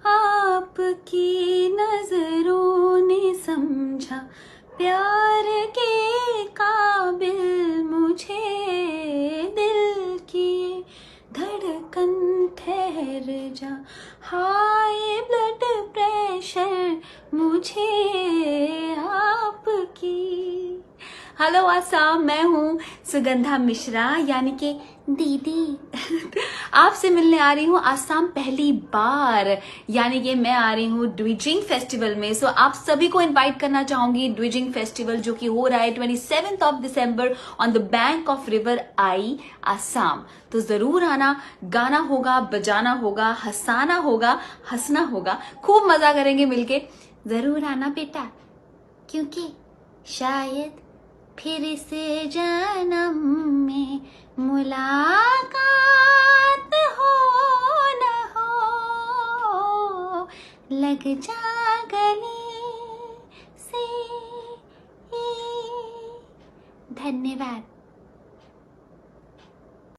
आपकी नजरों ने समझा प्यार के काबिल मुझे, दिल की धड़कन ठहर जा, हाय ब्लड प्रेशर मुझे आपकी। हेलो आसाम, मैं हूँ सुगंधा मिश्रा यानी कि दीदी। आपसे मिलने आ रही हूँ आसाम पहली बार, यानी कि मैं आ रही हूँ द्विजिंग फेस्टिवल में। सो आप सभी को इनवाइट करना चाहूंगी द्विजिंग फेस्टिवल जो कि हो रहा है 27 दिसंबर on the bank of river Ai Assam. तो जरूर आना, गाना होगा, बजाना होगा, हंसाना होगा, हंसना होगा, खूब मजा करेंगे मिलके। जरूर आना बेटा, क्योंकि शायद फिर से जन्म में मुलाकात हो न हो, लग जा गले से। धन्यवाद।